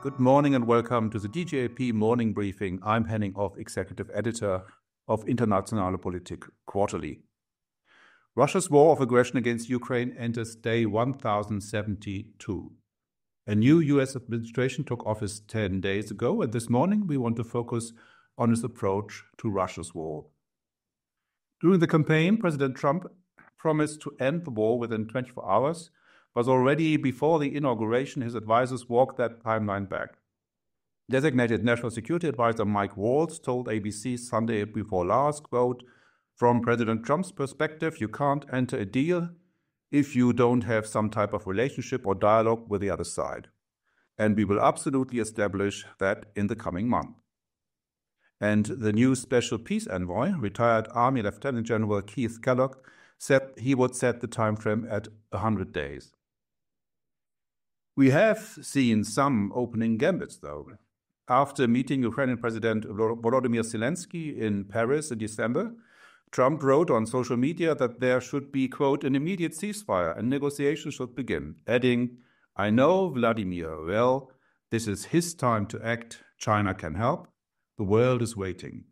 Good morning and welcome to the DGAP morning briefing. I'm Henning Off, Executive Editor of Internationale Politik Quarterly. Russia's war of aggression against Ukraine enters day 1072. A new US administration took office 10 days ago, and this morning we want to focus on its approach to Russia's war. During the campaign, President Trump promised to end the war within 24 hours, but already before the inauguration, his advisors walked that timeline back. Designated National Security Advisor Mike Waltz told ABC Sunday before last, quote, "From President Trump's perspective, you can't enter a deal if you don't have some type of relationship or dialogue with the other side. And we will absolutely establish that in the coming month." And the new Special Peace Envoy, retired Army Lieutenant General Keith Kellogg, said he would set the time frame at 100 days. We have seen some opening gambits, though. After meeting Ukrainian President Volodymyr Zelensky in Paris in December, Trump wrote on social media that there should be, quote, "an immediate ceasefire and negotiations should begin," adding, "I know Vladimir well. This is his time to act. China can help. The world is waiting."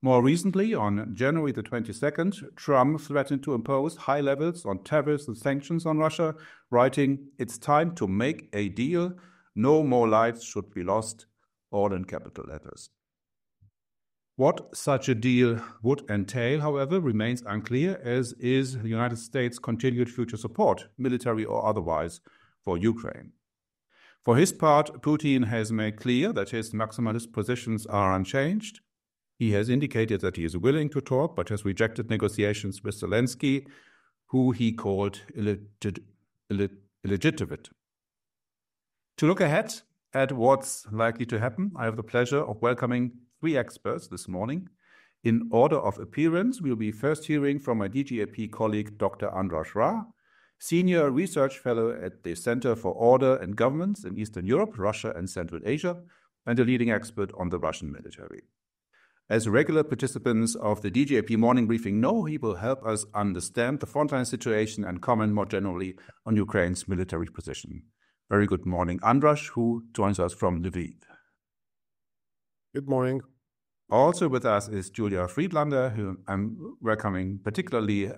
More recently, on January the 22nd, Trump threatened to impose high levels on tariffs and sanctions on Russia, writing, "It's time to make a deal. No more lives should be lost," all in capital letters. What such a deal would entail, however, remains unclear, as is the United States' continued future support, military or otherwise, for Ukraine. For his part, Putin has made clear that his maximalist positions are unchanged. He has indicated that he is willing to talk, but has rejected negotiations with Zelensky, who he called illegitimate. To look ahead at what's likely to happen, I have the pleasure of welcoming three experts this morning. In order of appearance, we'll be first hearing from my DGAP colleague, Dr. Andras Shah, Senior Research Fellow at the Center for Order and Governance in Eastern Europe, Russia and Central Asia, and a leading expert on the Russian military. As regular participants of the DGAP morning briefing know, he will help us understand the frontline situation and comment more generally on Ukraine's military position. Very good morning, Andras, who joins us from Lviv. Good morning. Also with us is Julia Friedlander, who I'm welcoming particularly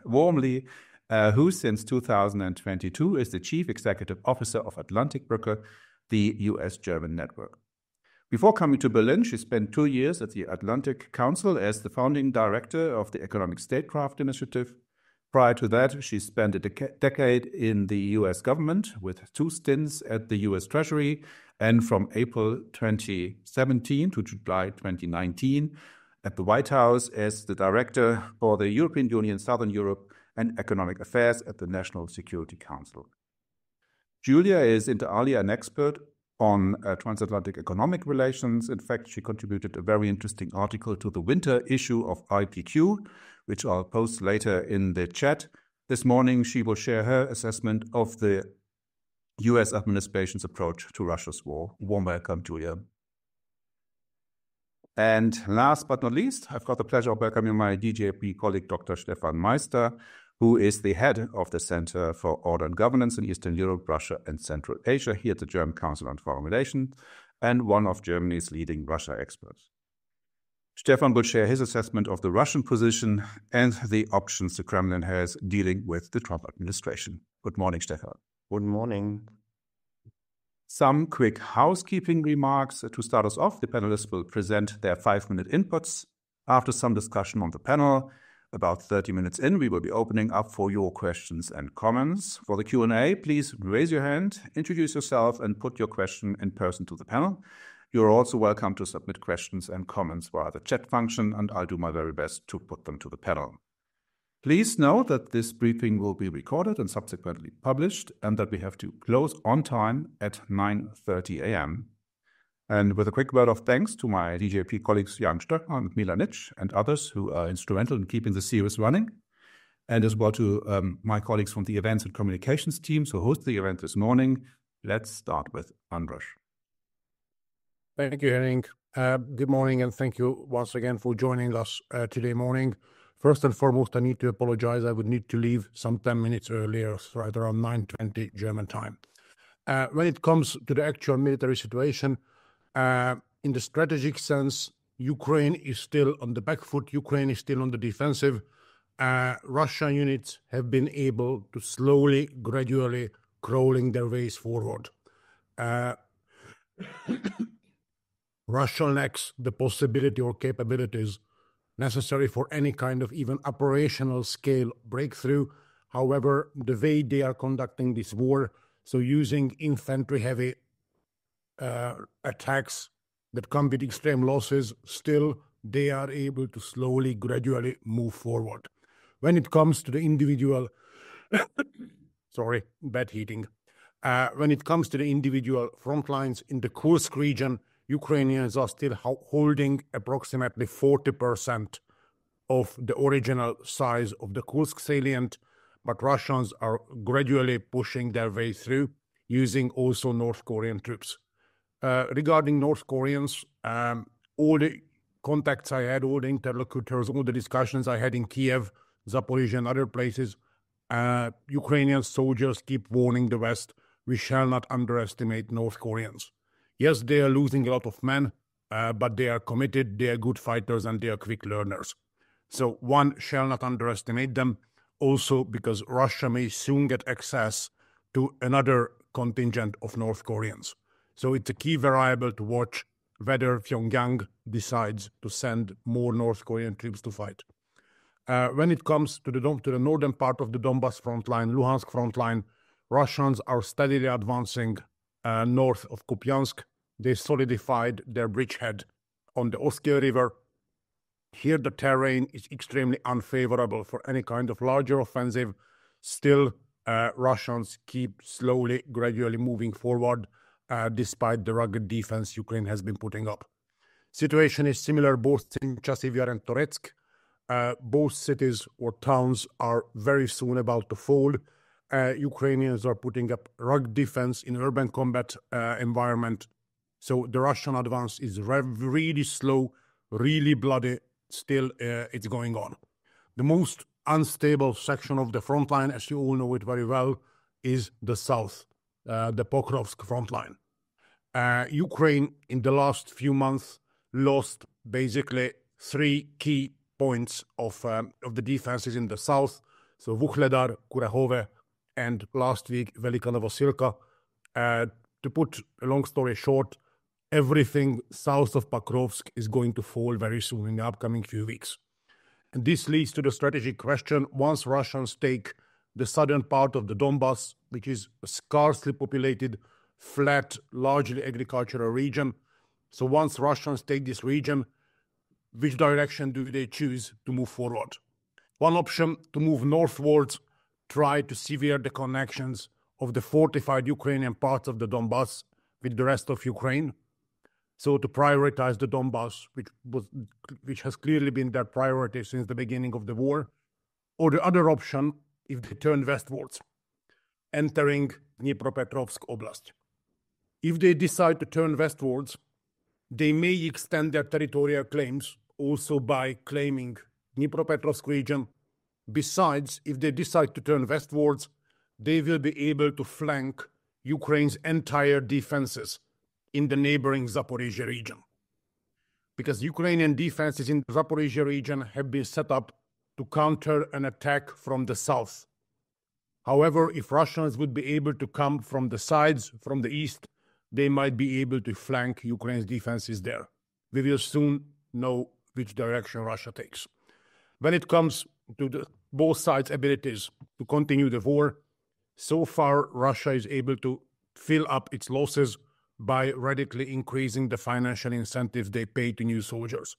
warmly, who since 2022 is the Chief Executive Officer of Atlantikbrücke, the US-German network. Before coming to Berlin, she spent 2 years at the Atlantic Council as the founding director of the Economic Statecraft Initiative. Prior to that, she spent a decade in the US government with 2 stints at the US Treasury, and from April 2017 to July 2019 at the White House as the director for the European Union, Southern Europe and Economic Affairs at the National Security Council. Julia is inter alia an expert on transatlantic economic relations. In fact, she contributed a very interesting article to the winter issue of IPQ, which I'll post later in the chat. This morning, she will share her assessment of the US administration's approach to Russia's war. Warm welcome, Julia. And last but not least, I've got the pleasure of welcoming my DGAP colleague, Dr. Stefan Meister, who is the head of the Center for Order and Governance in Eastern Europe, Russia and Central Asia here at the German Council on Foreign Relations, and one of Germany's leading Russia experts. Stefan will share his assessment of the Russian position and the options the Kremlin has dealing with the Trump administration. Good morning, Stefan. Good morning. Some quick housekeeping remarks. To start us off, the panelists will present their 5-minute inputs. After some discussion on the panel, about 30 minutes in, we will be opening up for your questions and comments. For the Q&A, please raise your hand, introduce yourself, and put your question in person to the panel. You're also welcome to submit questions and comments via the chat function, and I'll do my very best to put them to the panel. Please note that this briefing will be recorded and subsequently published, and that we have to close on time at 9:30 a.m. And with a quick word of thanks to my DGAP colleagues Jan Stöckner and Milan Nitsch and others who are instrumental in keeping the series running, and as well to my colleagues from the events and communications teams who host the event this morning, let's start with Andras. Thank you, Henning. Good morning, and thank you once again for joining us today morning. First and foremost, I need to apologize. I would need to leave some 10 minutes earlier, right around 9:20 German time. When it comes to the actual military situation, in the strategic sense, Ukraine is still on the back foot. Ukraine is still on the defensive. Russian units have been able to slowly, gradually crawling their ways forward. Russia lacks the possibility or capabilities necessary for any kind of even operational scale breakthrough. However, the way they are conducting this war, so using infantry-heavy attacks that come with extreme losses, still they are able to slowly, gradually move forward. When it comes to the individual, sorry, bad heating. When it comes to the individual front lines in the Kursk region, Ukrainians are still holding approximately 40% of the original size of the Kursk salient, but Russians are gradually pushing their way through, using also North Korean troops. Regarding North Koreans, all the contacts I had, all the interlocutors, all the discussions I had in Kiev, Zaporizhzhia and other places, Ukrainian soldiers keep warning the West, we shall not underestimate North Koreans. Yes, they are losing a lot of men, but they are committed, they are good fighters, and they are quick learners. So one shall not underestimate them, also because Russia may soon get access to another contingent of North Koreans. So it's a key variable to watch whether Pyongyang decides to send more North Korean troops to fight. When it comes to the northern part of the Donbas front line, Luhansk front line, Russians are steadily advancing north of Kupiansk. They solidified their bridgehead on the Oskil River. Here the terrain is extremely unfavorable for any kind of larger offensive. Still, Russians keep slowly, gradually moving forward, despite the rugged defense Ukraine has been putting up. Situation is similar both in Chasiv Yar and Toretsk. Both cities or towns are very soon about to fall. Ukrainians are putting up rugged defense in urban combat environment. So the Russian advance is really slow, really bloody. Still, it's going on. The most unstable section of the front line, as you all know it very well, is the south, the Pokrovsk front line. Ukraine, in the last few months, lost basically 3 key points of the defenses in the south. So Vuhledar, Kurehove, and last week, Velika Novosilka. To put a long story short, everything south of Pokrovsk is going to fall very soon in the upcoming few weeks. And this leads to the strategic question: once Russians take the southern part of the Donbas, which is a sparsely populated, flat, largely agricultural region, so once Russians take this region, which direction do they choose to move forward? One option, to move northwards, try to sever the connections of the fortified Ukrainian parts of the Donbas with the rest of Ukraine. So to prioritize the Donbas, which has clearly been their priority since the beginning of the war. Or the other option, if they turn westwards, entering Dnipropetrovsk Oblast. If they decide to turn westwards, they may extend their territorial claims also by claiming Dnipropetrovsk region. Besides, if they decide to turn westwards, they will be able to flank Ukraine's entire defenses in the neighboring Zaporizhzhia region. Because Ukrainian defenses in the Zaporizhzhia region have been set up to counter an attack from the south. However, if Russians would be able to come from the sides, from the east, they might be able to flank Ukraine's defenses there. We will soon know which direction Russia takes. When it comes to both sides' abilities to continue the war, so far Russia is able to fill up its losses by radically increasing the financial incentives they pay to new soldiers.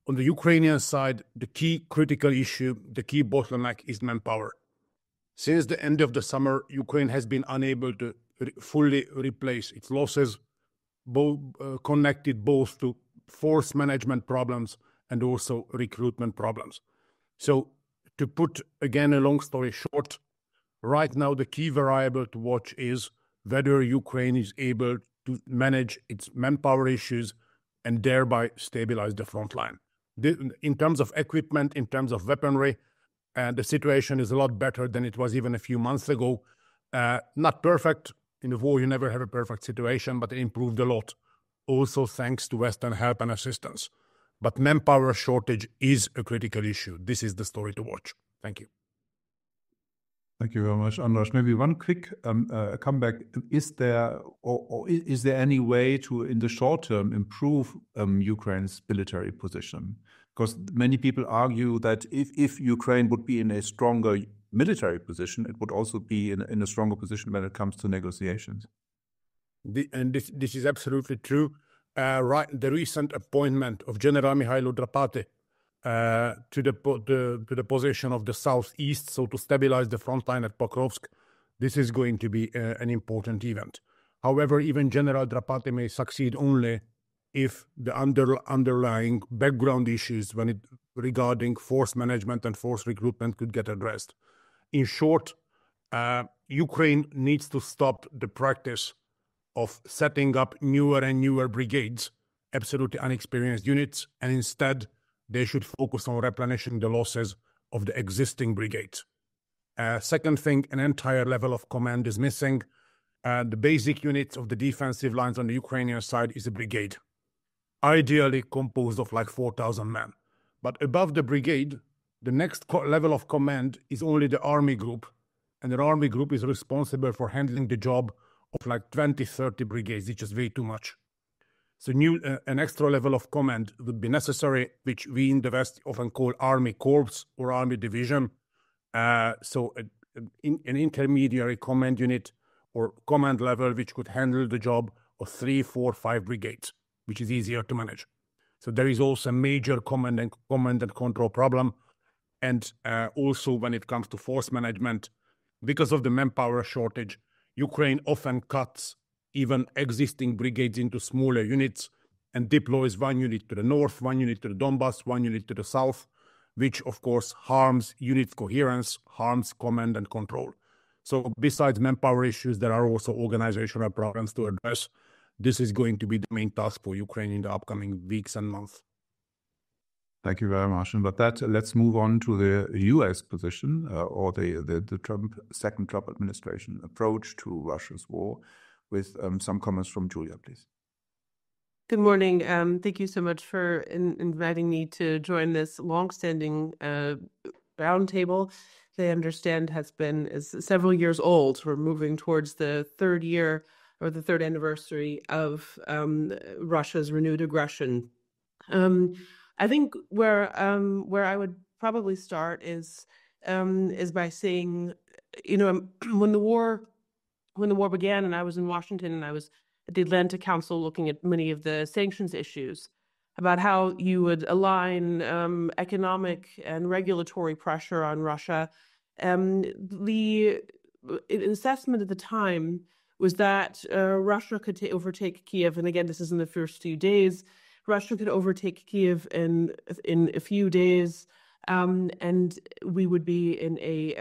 On the Ukrainian side, the key critical issue, the key bottleneck is manpower. Since the end of the summer, Ukraine has been unable to fully replace its losses, connected both to force management problems and also recruitment problems. So to put again a long story short, right now the key variable to watch is whether Ukraine is able to manage its manpower issues and thereby stabilize the front line. In terms of equipment, in terms of weaponry, the situation is a lot better than it was even a few months ago. Not perfect. In the war, you never have a perfect situation, but it improved a lot, also thanks to Western help and assistance. But manpower shortage is a critical issue. This is the story to watch. Thank you. Thank you very much, Andras. Maybe one quick comeback. Is there any way to, in the short term, improve Ukraine's military position? Because many people argue that if Ukraine would be in a stronger military position, it would also be in a stronger position when it comes to negotiations. And this is absolutely true. The recent appointment of General Mihailo Drapate to the position of the southeast, so to stabilize the front line at Pokrovsk, this is going to be an important event. However, even General Drapate may succeed only if the underlying background issues regarding force management and force recruitment could get addressed. In short, Ukraine needs to stop the practice of setting up newer and newer brigades, absolutely unexperienced units, and instead they should focus on replenishing the losses of the existing brigades. Second thing, an entire level of command is missing. The basic units of the defensive lines on the Ukrainian side is a brigade, ideally composed of like 4,000 men. But above the brigade, the next level of command is only the army group, and the army group is responsible for handling the job of like 20, 30 brigades, which is way too much. So an extra level of command would be necessary, which we in the West often call army corps or army division. So an intermediary command unit or command level which could handle the job of 3, 4, 5 brigades, which is easier to manage. So there is also a major command and control problem. And also when it comes to force management, because of the manpower shortage, Ukraine often cuts even existing brigades into smaller units and deploys one unit to the north, one unit to the Donbass, one unit to the south, which of course harms unit coherence, harms command and control. So besides manpower issues, there are also organizational problems to address. This is going to be the main task for Ukraine in the upcoming weeks and months. Thank you very much. And with that, let's move on to the U.S. position or the second Trump administration approach to Russia's war, with some comments from Julia, please. Good morning. Thank you so much for inviting me to join this longstanding roundtable. They understand is several years old. We're moving towards the third year or the third anniversary of Russia's renewed aggression. I think where I would probably start is by saying, when the war began and I was in Washington and I was at the Atlantic Council looking at many of the sanctions issues about how you would align economic and regulatory pressure on Russia. The assessment at the time was that Russia could overtake Kiev, and again, this is in the first few days. Russia could overtake Kiev in a few days, and we would be in a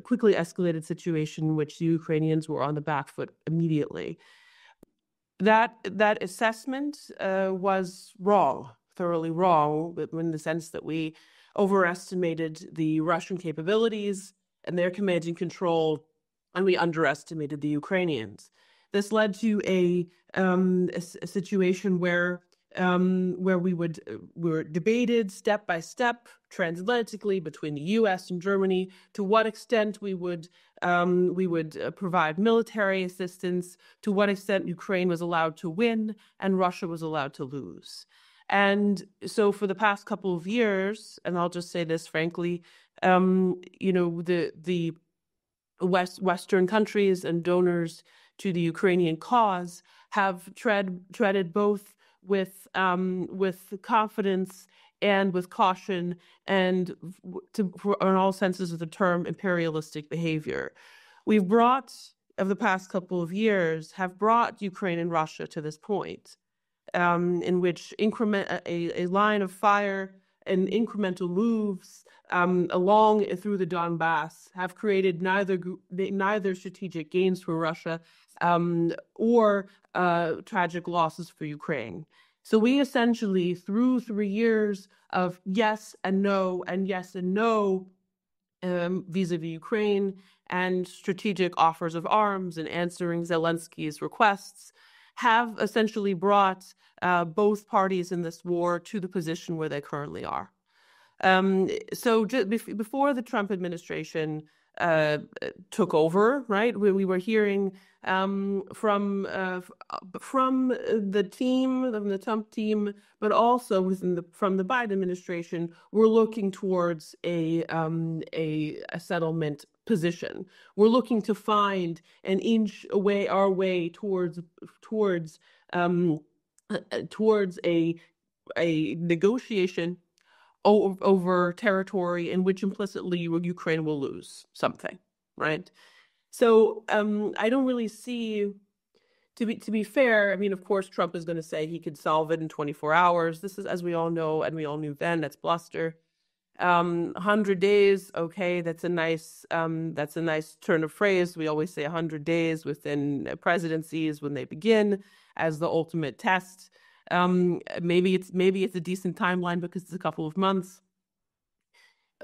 quickly escalated situation in which the Ukrainians were on the back foot immediately. That assessment was wrong, thoroughly wrong, in the sense that we overestimated the Russian capabilities and their command and control, and we underestimated the Ukrainians. This led to a situation where we were debated step by step transatlantically between the U.S. and Germany to what extent we would provide military assistance, to what extent Ukraine was allowed to win and Russia was allowed to lose. And so for the past couple of years, and I'll just say this frankly, the Western countries and donors to the Ukrainian cause have treaded both with confidence and with caution and in all senses of the term, imperialistic behavior. We've of the past couple of years, have brought Ukraine and Russia to this point in which a line of fire and incremental moves along through the Donbass have created neither strategic gains for Russia or tragic losses for Ukraine. So we essentially, through 3 years of yes and no and yes and no vis-a-vis Ukraine, and strategic offers of arms and answering Zelensky's requests have essentially brought both parties in this war to the position where they currently are. So before the Trump administration took over, right, we were hearing from the team, from the Trump team, but also from the Biden administration, we're looking towards a settlement position. We're looking to find an inch away our way towards a negotiation over territory in which implicitly Ukraine will lose something, right? So I don't really see, to be fair, I mean, of course, Trump is going to say he could solve it in 24 hours. This is, as we all know, and we all knew then, that's bluster. 100 days, okay, that's a nice turn of phrase. We always say 100 days within presidencies when they begin as the ultimate test. Maybe it's a decent timeline because it's a couple of months.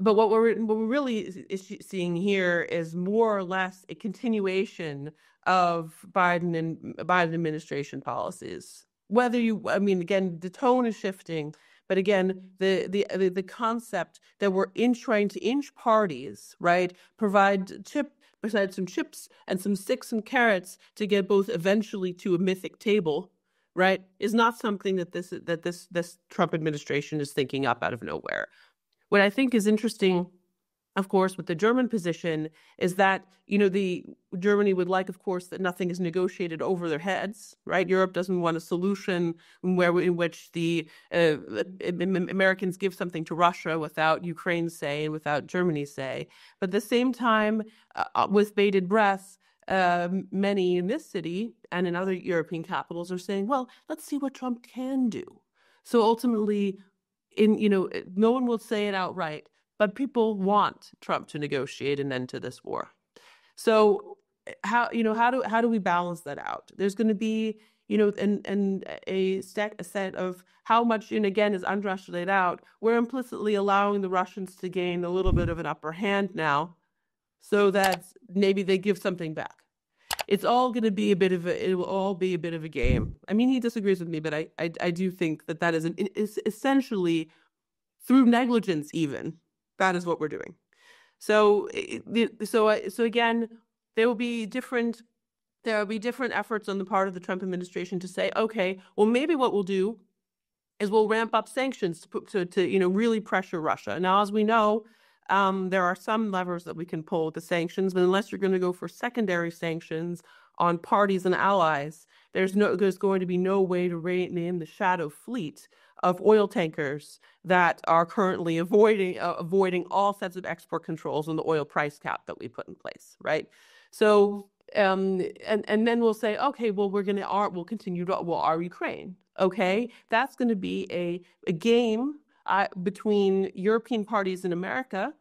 But what we're really seeing here is more or less a continuation of Biden administration policies. Again, the tone is shifting, but again, the concept that we're trying to inch parties, right, provide some chips and some sticks and carrots to get both eventually to a mythic table, right, is not something that this Trump administration is thinking up out of nowhere. What I think is interesting, of course, with the German position is that, Germany would like, of course, that nothing is negotiated over their heads, right? Europe doesn't want a solution in which the Americans give something to Russia without Ukraine's say and without Germany's say. But at the same time, with bated breath, many in this city and in other European capitals are saying, well, let's see what Trump can do. So ultimately, no one will say it outright, but people want Trump to negotiate an end to this war. So how do we balance that out? There's going to be, a set of how much, and again, as Andras laid out, we're implicitly allowing the Russians to gain a little bit of an upper hand now so that maybe they give something back. It will all be a bit of a game. I mean, he disagrees with me, but I do think that is essentially through negligence even. That is what we're doing. So again, there will be different efforts on the part of the Trump administration to say, okay, well, maybe what we'll do is we'll ramp up sanctions to really pressure Russia. Now, as we know, there are some levers that we can pull with the sanctions, but unless you're going to go for secondary sanctions on parties and allies, there's going to be no way to rein in the shadow fleet of oil tankers that are currently avoiding all sets of export controls and the oil price cap that we put in place, right? So and then we'll say, okay, well, we'll continue to our Ukraine. Okay, that's going to be a game between European parties in America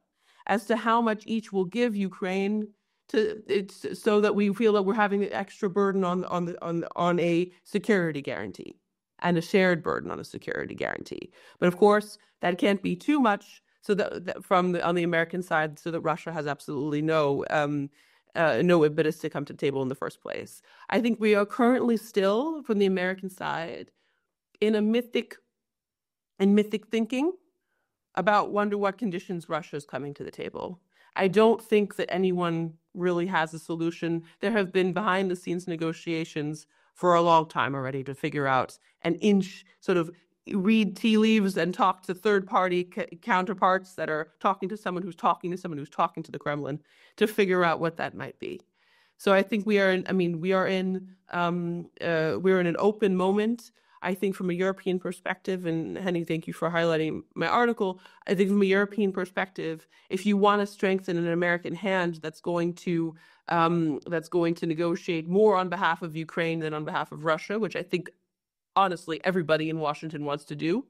as to how much each will give Ukraine so that we feel that we're having an extra burden on a security guarantee and a shared burden on a security guarantee. But of course, that can't be too much. So that on the American side, so that Russia has absolutely no impetus to come to the table in the first place. I think we are currently still, from the American side, in a mythic thinking about under what conditions Russia is coming to the table. I don't think that anyone really has a solution. There have been behind-the-scenes negotiations for a long time already to figure out read tea leaves and talk to third-party counterparts that are talking to someone who's talking to someone who's talking to the Kremlin to figure out what that might be. So I think we're in an open moment. I think from a European perspective, and Henning, thank you for highlighting my article. I think from a European perspective, if you want to strengthen an American hand that's going to negotiate more on behalf of Ukraine than on behalf of Russia, which I think honestly everybody in Washington wants to do,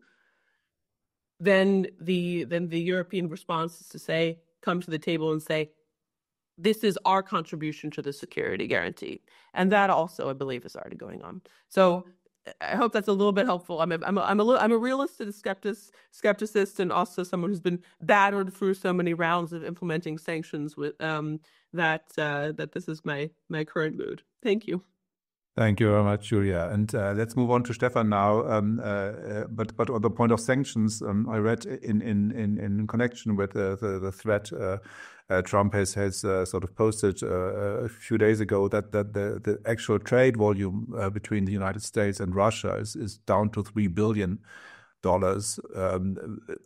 then the European response is to come to the table and say, this is our contribution to the security guarantee, and that also, I believe, is already going on. So I hope that's a little bit helpful. I'm a realist and a skepticist, and also someone who's been battered through so many rounds of implementing sanctions with that this is my current mood. Thank you. Thank you very much, Julia. And let's move on to Stefan now. But on the point of sanctions, I read in connection with the threat Trump has sort of posted a few days ago that the actual trade volume between the United States and Russia is down to $3 billion.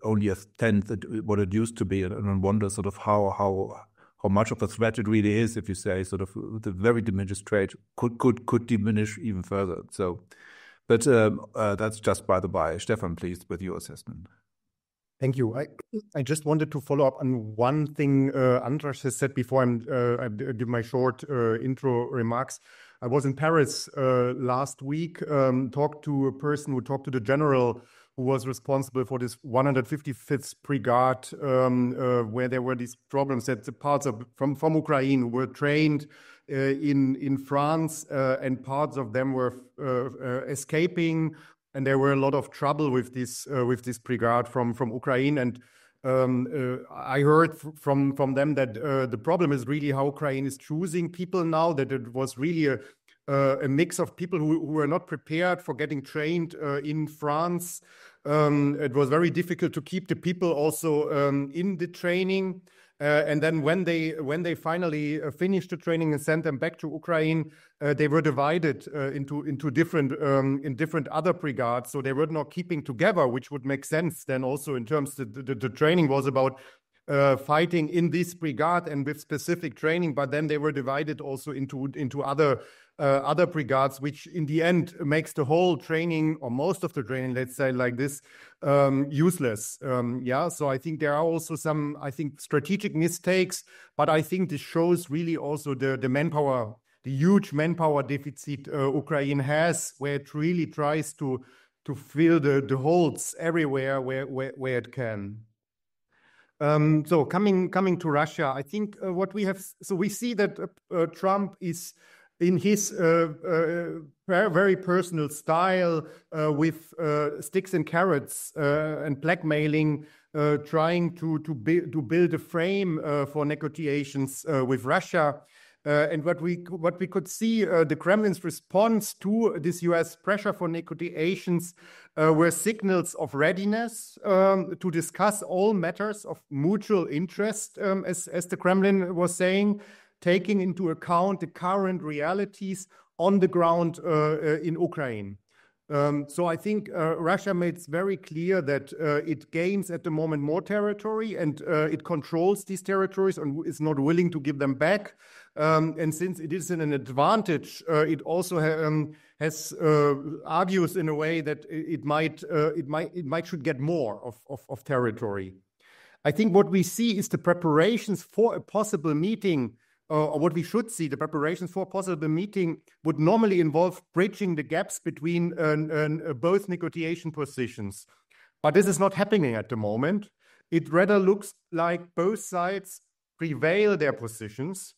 Only a tenth of what it used to be, and I wonder sort of how much of a threat it really is, if you say sort of the very diminished trade could diminish even further. So, but that's just by the by. Stefan, please, with your assessment. Thank you. I just wanted to follow up on one thing Andras has said before I give my short intro remarks. I was in Paris last week, talked to a person who talked to the general who was responsible for this 155th Brigade, where there were these problems that the parts from Ukraine were trained in France, and parts of them were escaping, and there were a lot of trouble with this brigade from Ukraine. And I heard from them that the problem is really how Ukraine is choosing people now, that it was really a mix of people who were not prepared for getting trained in France. It was very difficult to keep the people also in the training. And then when they finally finished the training and sent them back to Ukraine, they were divided into different other brigades. So they were not keeping together, which would make sense then also in terms the training was about fighting in this brigade and with specific training, but then they were divided also into other brigades, which in the end makes the whole training, or most of the training, let's say like this, useless. So I think there are also some, strategic mistakes, but I think this shows really also the manpower, the huge manpower deficit Ukraine has, where it really tries to fill the holes everywhere where it can. So coming to Russia, I think what we have, so we see that Trump is in his very personal style with sticks and carrots and blackmailing, trying to build a frame for negotiations with Russia. And what we could see, the Kremlin's response to this U.S. pressure for negotiations were signals of readiness to discuss all matters of mutual interest, as the Kremlin was saying, taking into account the current realities on the ground in Ukraine. So I think Russia made it very clear that it gains at the moment more territory, and it controls these territories and is not willing to give them back. And since it is in an advantage, it also argues in a way that it might should get more of territory. I think what we see is the preparations for a possible meeting. Or what we should see, the preparations for a possible meeting would normally involve bridging the gaps between both negotiation positions. But this is not happening at the moment. It rather looks like both sides prevail their positions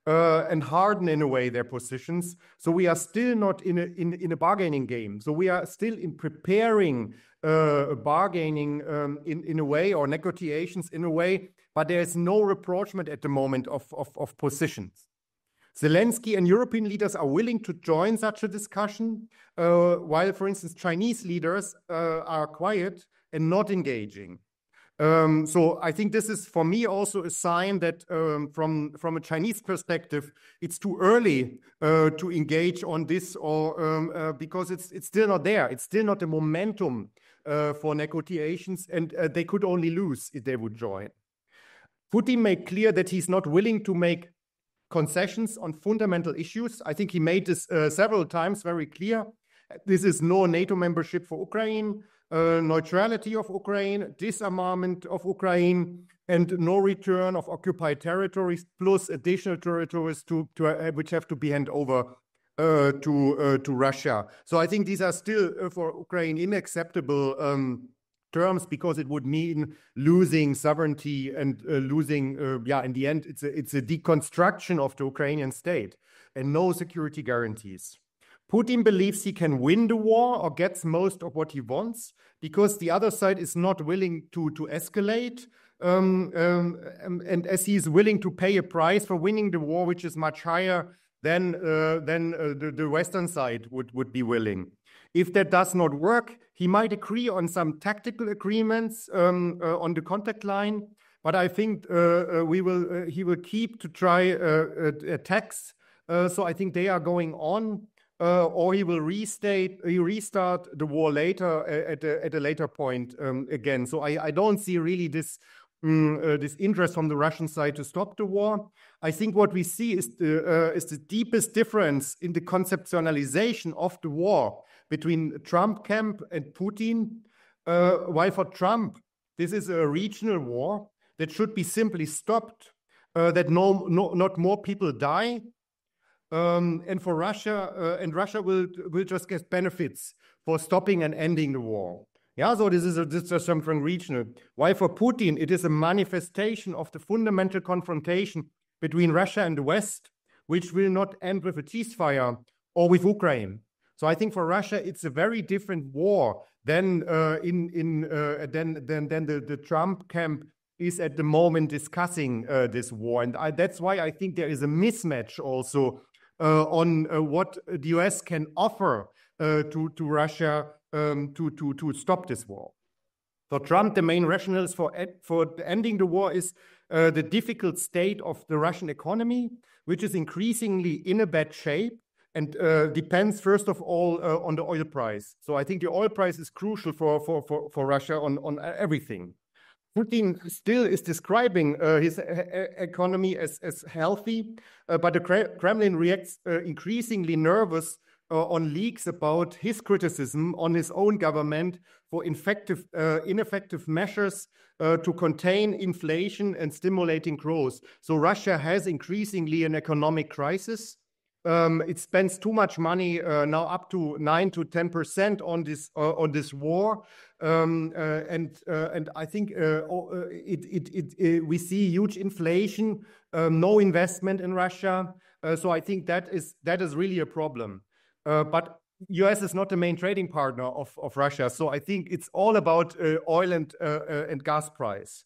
and harden in a way their positions. So we are still not in a bargaining game. So we are still in preparing bargaining in a way, or negotiations in a way, but there is no rapprochement at the moment of positions. Zelensky and European leaders are willing to join such a discussion, while, for instance, Chinese leaders are quiet and not engaging. So I think this is, for me, also a sign that from a Chinese perspective, it's too early to engage on this, or because it's still not there. It's still not a momentum for negotiations, and they could only lose if they would join. Putin made clear that he's not willing to make concessions on fundamental issues. I think he made this several times very clear. This is no NATO membership for Ukraine, neutrality of Ukraine, disarmament of Ukraine, and no return of occupied territories, plus additional territories which have to be handed over to Russia. So I think these are still for Ukraine unacceptable terms, because it would mean losing sovereignty and losing, in the end, it's a deconstruction of the Ukrainian state and no security guarantees. Putin believes he can win the war or gets most of what he wants because the other side is not willing to escalate. and as he is willing to pay a price for winning the war, which is much higher than the Western side would be willing. If that does not work, he might agree on some tactical agreements on the contact line, but I think he will keep to try attacks. So I think they are going on, or he will restart the war later at a later point again. So I don't see really this interest from the Russian side to stop the war. I think what we see is the deepest difference in the conceptualization of the war between Trump camp and Putin. While for Trump, this is a regional war that should be simply stopped, that not more people die. And for Russia, Russia will just get benefits for stopping and ending the war. Yeah, so this is something regional. While for Putin, it is a manifestation of the fundamental confrontation between Russia and the West, which will not end with a ceasefire or with Ukraine. So I think for Russia, it's a very different war than the Trump camp is at the moment discussing this war. And that's why I think there is a mismatch also on what the US can offer to Russia to stop this war. For Trump, the main rationales for ending the war is the difficult state of the Russian economy, which is increasingly in a bad shape and depends first of all on the oil price. So I think the oil price is crucial for Russia on everything. Putin still is describing his economy as healthy, but the Kremlin reacts increasingly nervous on leaks about his criticism on his own government for ineffective measures to contain inflation and stimulating growth. So Russia has increasingly an economic crisis. It spends too much money now, up to 9 to 10% on this war, and I think we see huge inflation, no investment in Russia. So I think that is really a problem. But US is not the main trading partner of Russia, so I think it's all about oil and gas price.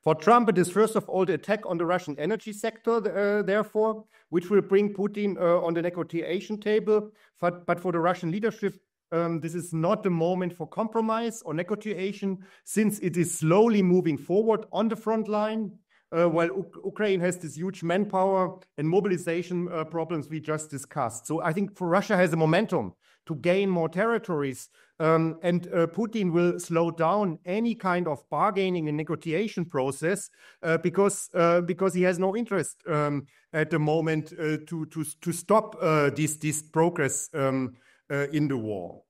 For Trump, it is first of all the attack on the Russian energy sector, therefore, which will bring Putin on the negotiation table. But for the Russian leadership, this is not the moment for compromise or negotiation, since it is slowly moving forward on the front line, while Ukraine has this huge manpower and mobilization problems we just discussed. So I think for Russia has a momentum to gain more territories, and Putin will slow down any kind of bargaining and negotiation process because he has no interest at the moment to stop this progress in the war.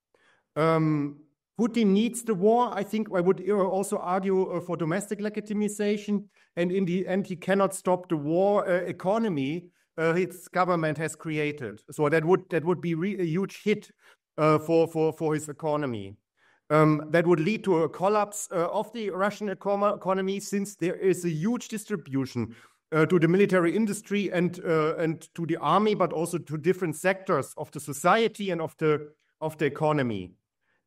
Putin needs the war. I think I would also argue for domestic legitimization, and in the end, he cannot stop the war economy his government has created. So that would be a huge hit for his economy. That would lead to a collapse of the Russian economy, since there is a huge distribution to the military industry and to the army, but also to different sectors of the society and of the economy.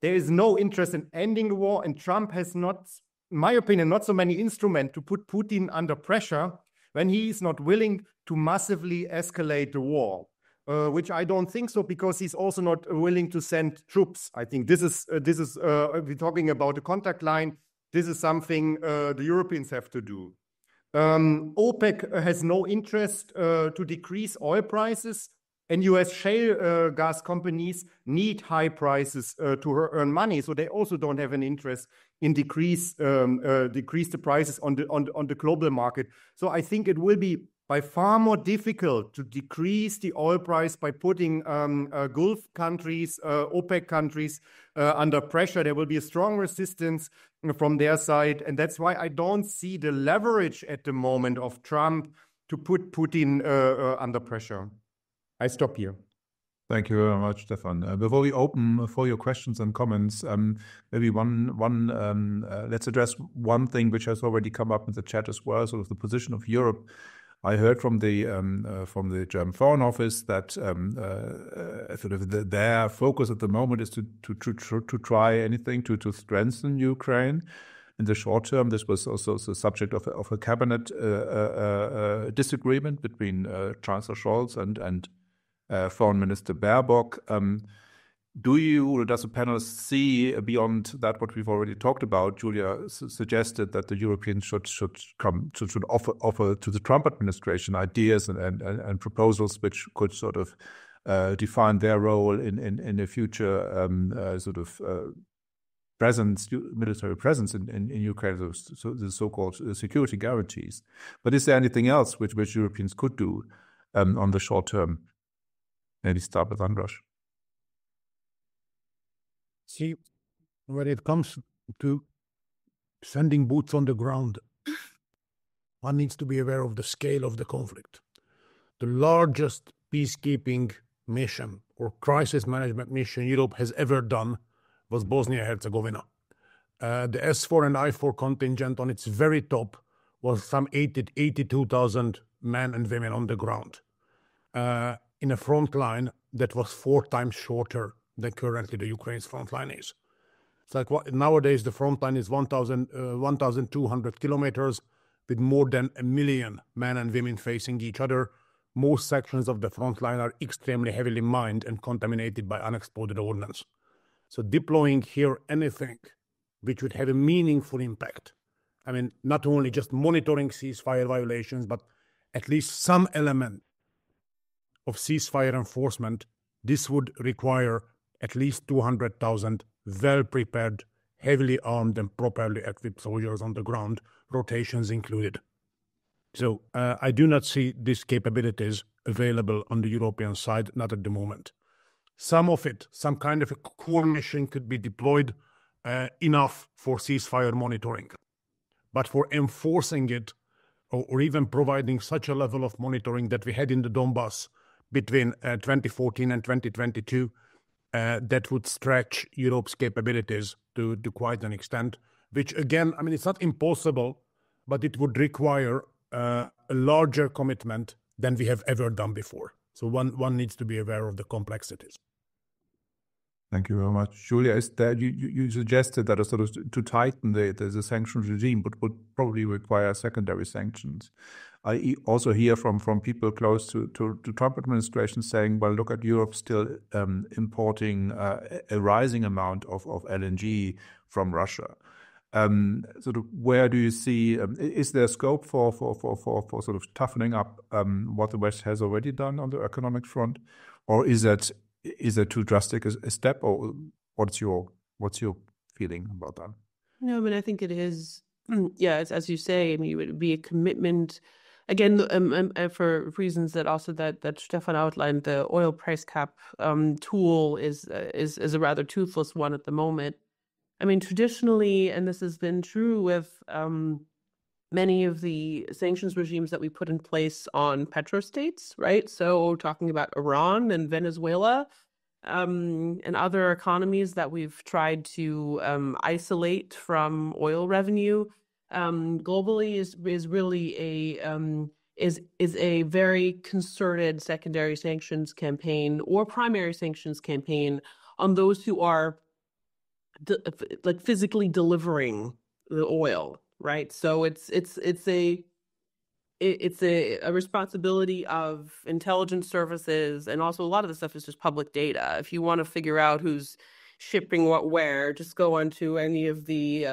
There is no interest in ending the war, and Trump has not, in my opinion, not so many instruments to put Putin under pressure when he is not willing to massively escalate the war, which I don't think so, because he's also not willing to send troops. I think this is we're talking about the contact line. This is something the Europeans have to do. OPEC has no interest to decrease oil prices, and US shale gas companies need high prices to earn money, so they also don't have an interest in decrease the prices on the global market. So I think it will be by far more difficult to decrease the oil price by putting Gulf countries, OPEC countries under pressure. There will be a strong resistance from their side, and that's why I don't see the leverage at the moment of Trump to put Putin under pressure. I stop here. Thank you very much, Stefan. Before we open for your questions and comments, maybe let's address one thing which has already come up in the chat as well, sort of the position of Europe. I heard from the German Foreign Office that sort of their focus at the moment is to try anything to strengthen Ukraine. in the short term. This was also the subject of a cabinet disagreement between Chancellor Scholz and Foreign Minister Baerbock. Does the panel see beyond that what we've already talked about? Julia suggested that the Europeans should offer to the Trump administration ideas and proposals which could sort of define their role in a future military presence in Ukraine, so the so-called security guarantees. But is there anything else which Europeans could do on the short term? Maybe start with Andras. See, when it comes to sending boots on the ground, one needs to be aware of the scale of the conflict. The largest peacekeeping mission or crisis management mission Europe has ever done was Bosnia-Herzegovina. The S4 and I4 contingent on its very top was some 82,000 men and women on the ground in a front line that was 4 times shorter than currently the Ukraine's front line is. It's like nowadays the front line is 1,200 kilometers with more than 1 million men and women facing each other. Most sections of the front line are extremely heavily mined and contaminated by unexploded ordnance. So deploying here anything which would have a meaningful impact, I mean, not only just monitoring ceasefire violations, but at least some element of ceasefire enforcement, this would require at least 200,000 well-prepared, heavily armed and properly equipped soldiers on the ground, rotations included. So I do not see these capabilities available on the European side, not at the moment. Some of it, some kind of a core mission could be deployed enough for ceasefire monitoring. But for enforcing it, or even providing such a level of monitoring that we had in the Donbass between 2014 and 2022, that would stretch Europe's capabilities to quite an extent, which again, I mean, it's not impossible, but it would require a larger commitment than we have ever done before. So one needs to be aware of the complexities. Thank you very much. Julia, is that you suggested that a sort of to tighten the sanctions regime would probably require secondary sanctions. I also hear from people close to Trump administration saying, well, look at Europe still importing a rising amount of LNG from Russia. Sort of where do you see, is there scope for sort of toughening up what the West has already done on the economic front? Or is that too drastic a step, or what's your feeling about that? No, I mean, I think it is, yeah, it's, as you say, I mean, it would be a commitment. Again, for reasons that Stefan outlined, the oil price cap tool is a rather toothless one at the moment. I mean, traditionally, and this has been true with many of the sanctions regimes that we put in place on petrostates, right? So talking about Iran and Venezuela and other economies that we've tried to isolate from oil revenue. Globally is really a very concerted secondary sanctions campaign or primary sanctions campaign on those who are like physically delivering the oil, right? So it's a responsibility of intelligence services, and also a lot of the stuff is just public data. If you want to figure out who's shipping what where, just go onto any of the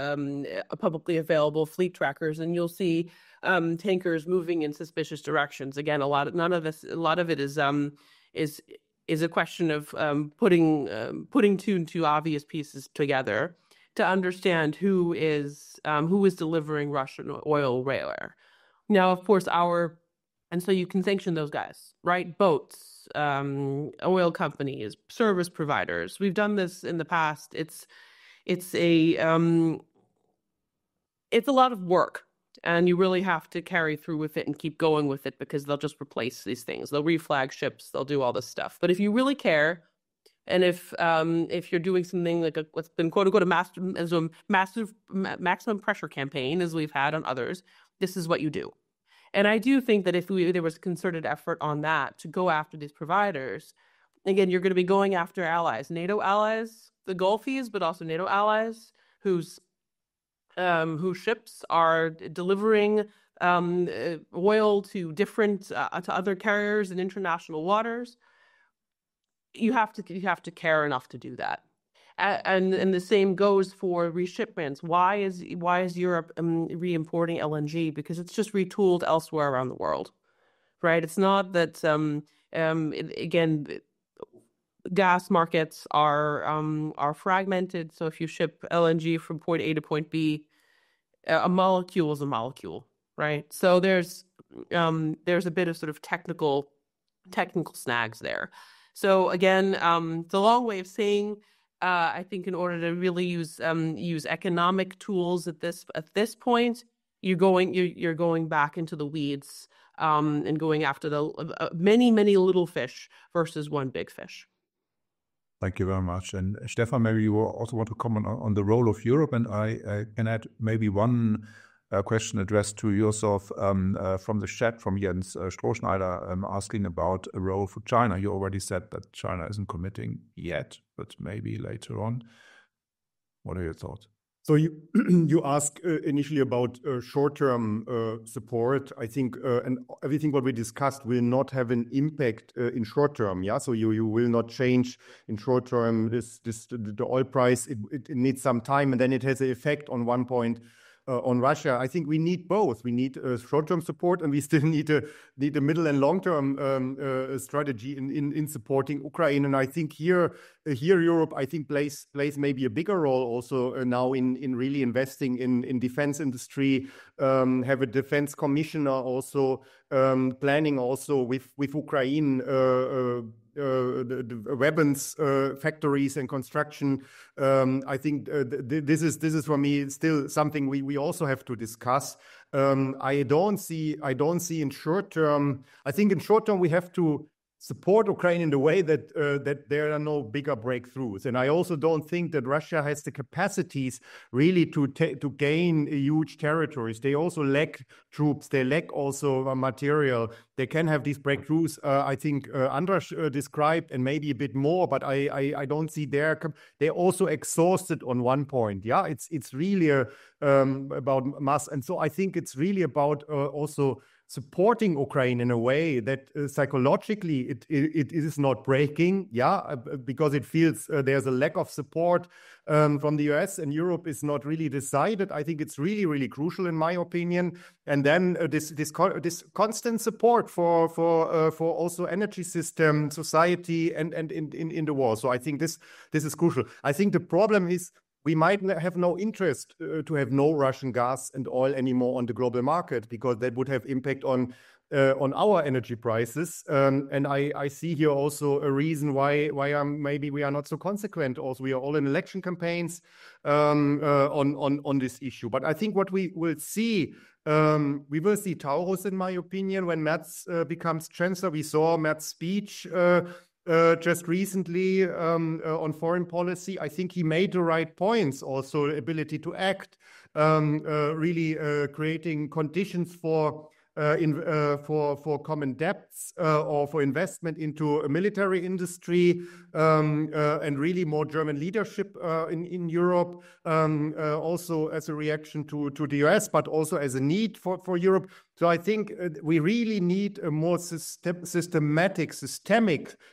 publicly available fleet trackers, and you'll see tankers moving in suspicious directions. Again, a lot of it is a question of putting two and two obvious pieces together to understand who is delivering Russian oil where. Now, of course, and so you can sanction those guys, right? Boats, oil companies, service providers. We've done this in the past. It's a lot of work, and you really have to carry through with it and keep going with it, because they'll just replace these things. They'll reflag ships. They'll do all this stuff. But if you really care, and if you're doing something like what's been quote unquote a massive maximum pressure campaign, as we've had on others, this is what you do. And I do think that if there was a concerted effort on that to go after these providers, again, you're going to be going after allies, NATO allies, the Gulfies, but also NATO allies, whose whose ships are delivering oil to different to other carriers in international waters, you have to care enough to do that. And the same goes for reshipments. Why is Europe re-importing LNG? Because it's just retooled elsewhere around the world, right? It's not that again, gas markets are fragmented. So if you ship LNG from point A to point B, a molecule is a molecule, right? So there's a bit of sort of technical snags there. So again, it's a long way of saying, I think in order to really use economic tools at this point, you're going back into the weeds and going after the many little fish versus one big fish. Thank you very much. And Stefan, maybe you also want to comment on the role of Europe, and I can add maybe one question addressed to yourself from the chat from Jens Strohschneider asking about a role for China. You already said that China isn't committing yet, but maybe later on. What are your thoughts? So you ask initially about short-term support. I think and everything what we discussed will not have an impact in short term. Yeah, so you will not change in short term the oil price. It needs some time, and then it has an effect on one point. On Russia, I think we need both. We need short-term support, and we still need a middle and long-term strategy in supporting Ukraine. And I think here Europe, I think plays maybe a bigger role also now in really investing in defense industry. Have a defense commissioner also planning also with Ukraine. The weapons factories and construction. I think this is for me still something we also have to discuss. I don't see in short term. I think in short term we have to support Ukraine in the way that there are no bigger breakthroughs, and I also don't think that Russia has the capacities really to gain huge territories. They also lack troops. They lack also material. They can have these breakthroughs. I think Andras described, and maybe a bit more, but I don't see they're also exhausted on one point. Yeah, it's really about mass, and so I think it's really about also supporting Ukraine in a way that psychologically it is not breaking, because it feels there's a lack of support from the US, and Europe is not really decided. I think it's really, really crucial in my opinion. And then this constant support for also energy system, society, and in the war. So I think this is crucial. I think the problem is, we might have no interest to have no Russian gas and oil anymore on the global market, because that would have impact on our energy prices. And I see here also a reason why maybe we are not so consequent. Also, we are all in election campaigns on this issue. But I think what we will see Taurus, in my opinion, when Merz becomes chancellor. We saw Merz's speech just recently on foreign policy. I think he made the right points, also the ability to act, really creating conditions for common debts or for investment into a military industry, and really more German leadership in Europe, also as a reaction to the US, but also as a need for Europe. So I think we really need a more systemic,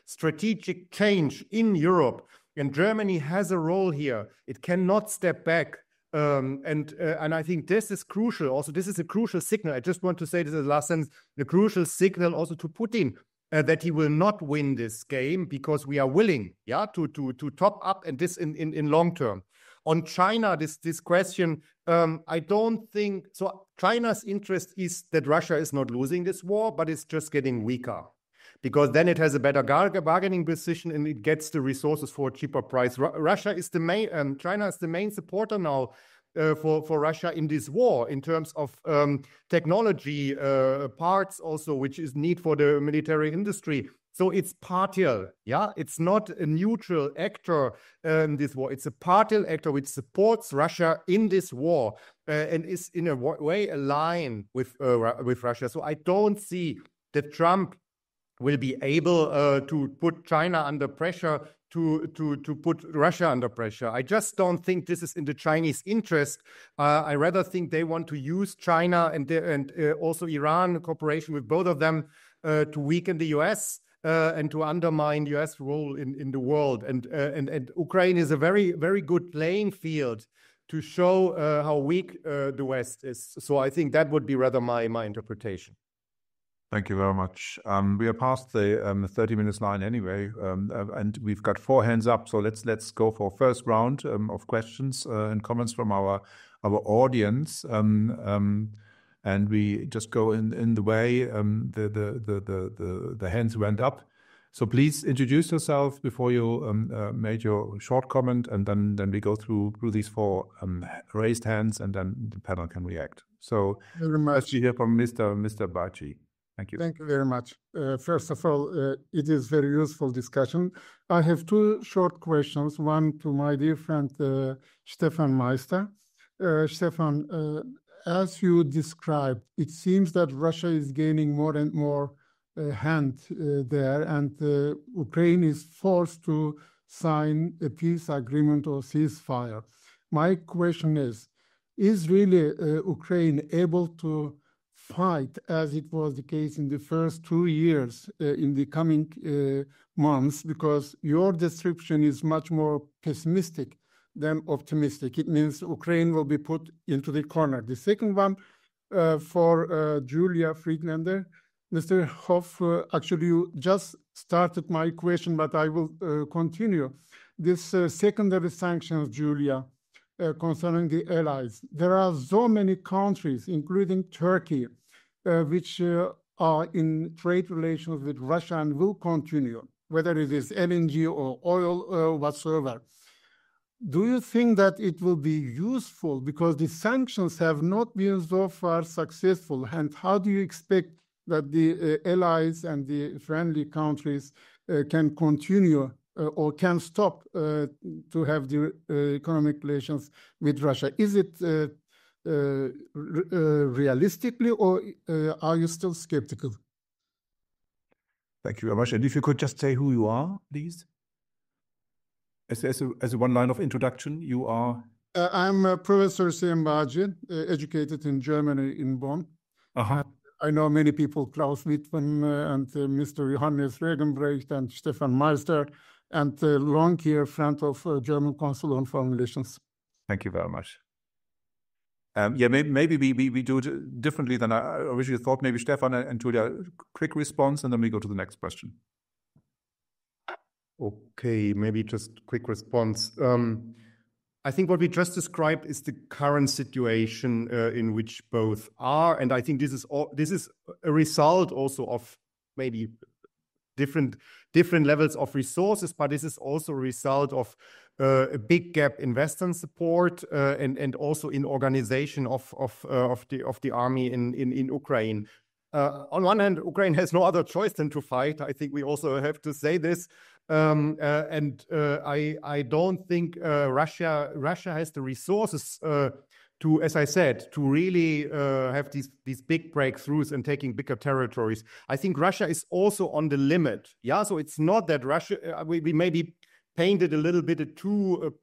strategic change in Europe. And Germany has a role here. It cannot step back. And I think this is crucial. Also, this is a crucial signal. I just want to say this as the last sentence. The crucial signal also to Putin that he will not win this game, because we are willing, to top up, and this in long term. On China, this question, I don't think so. China's interest is that Russia is not losing this war, but it's just getting weaker, because then it has a better bargaining position and it gets the resources for a cheaper price. China is the main supporter now for Russia in this war, in terms of technology parts also, which is need for the military industry. So it's partial, It's not a neutral actor in this war. It's a partial actor which supports Russia in this war and is in a way aligned with Russia. So I don't see that Trump will be able to put China under pressure, to put Russia under pressure. I just don't think this is in the Chinese interest. I rather think they want to use China and also Iran, cooperation with both of them, to weaken the US and to undermine US role in the world. And Ukraine is a very, very good playing field to show how weak the West is. So I think that would be rather my interpretation. Thank you very much. We are past the 30 minutes line anyway, and we've got 4 hands up. So let's go for first round of questions and comments from our audience. And we just go in the way the hands went up. So please introduce yourself before you made your short comment, and then we go through these 4 raised hands, and then the panel can react. So very much. Let's hear from Mr. Baci. Thank you. Thank you very much. First of all, it is very useful discussion. I have 2 short questions. One to my dear friend Stefan Meister. Stefan, as you described, it seems that Russia is gaining more and more hand there, and Ukraine is forced to sign a peace agreement or ceasefire. My question is really Ukraine able to fight as it was the case in the first 2 years in the coming months? Because your description is much more pessimistic than optimistic. It means Ukraine will be put into the corner. The second one for Julia Friedlander. Mr. Hoff, actually you just started my question, but I will continue. This secondary sanctions, Julia, concerning the allies. There are so many countries, including Turkey, which are in trade relations with Russia and will continue, whether it is LNG or oil or whatsoever. Do you think that it will be useful, because the sanctions have not been so far successful? And how do you expect that the allies and the friendly countries can continue or can stop to have the economic relations with Russia? Is it realistically, or are you still skeptical? Thank you very much. And if you could just say who you are, please. As a one line of introduction, you are? I'm Professor Hüseyin Bağcı, educated in Germany, in Bonn. I know many people, Klaus Wittmann and Mr. Johannes Regenbrecht and Stefan Meister, and long here friend of German Council on Foreign Relations. Thank you very much. Maybe we do it differently than I originally thought. Maybe Stefan and Julia, quick response, and then we go to the next question. Okay, maybe just quick response. I think what we just described is the current situation in which both are, and I think this is a result also of maybe different levels of resources, but this is also a result of a big gap in Western support and also in organization of the army in Ukraine. On one hand, Ukraine has no other choice than to fight. I think we also have to say this. I don't think Russia has the resources to, as I said, to really have these big breakthroughs and taking bigger territories. I think Russia is also on the limit. Yeah, so it's not that Russia. We maybe painted a little bit too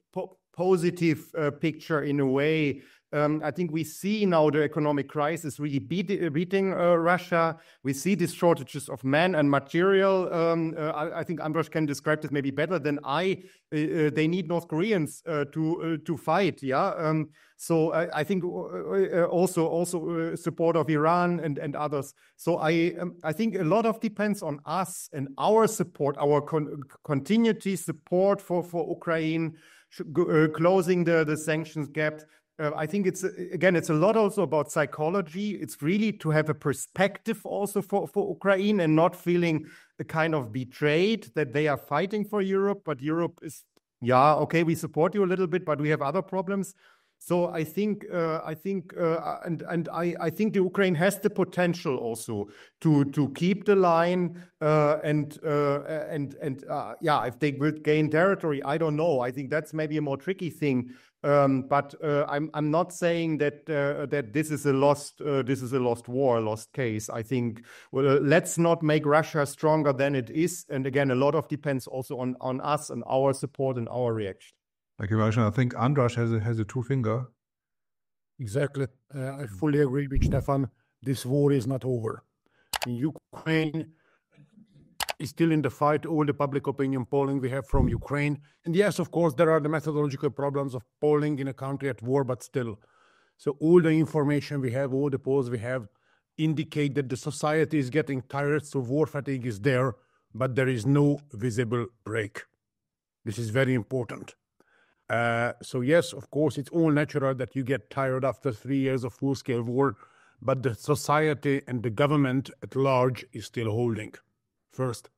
positive picture in a way. I think we see now the economic crisis really beating Russia. We see these shortages of men and material. I think Ambros can describe this maybe better than I. They need North Koreans to fight. Yeah. So I think also support of Iran and others. So I think a lot of depends on us and our support, our continuity support for Ukraine, closing the sanctions gap. I think it's a lot also about psychology. It's really to have a perspective also for Ukraine and not feeling a kind of betrayed that they are fighting for Europe, but Europe is, yeah, okay, we support you a little bit, but we have other problems. So I think I think the Ukraine has the potential also to keep the line yeah, if they will gain territory, I don't know. I think that's maybe a more tricky thing. But I'm not saying that that this is a lost war, a lost case. I think let's not make Russia stronger than it is. And again, a lot of depends also on us and our support and our reaction. Thank you very much. I think Andras has a two-finger. Exactly. I fully agree with Stefan. This war is not over. Ukraine is still in the fight. All the public opinion polling we have from Ukraine. And yes, of course, there are the methodological problems of polling in a country at war, but still. So all the information we have, all the polls we have indicate that the society is getting tired, so war fatigue is there, but there is no visible break. This is very important. So yes, of course, it's all natural that you get tired after 3 years of full-scale war, but the society and the government at large is still holding. First.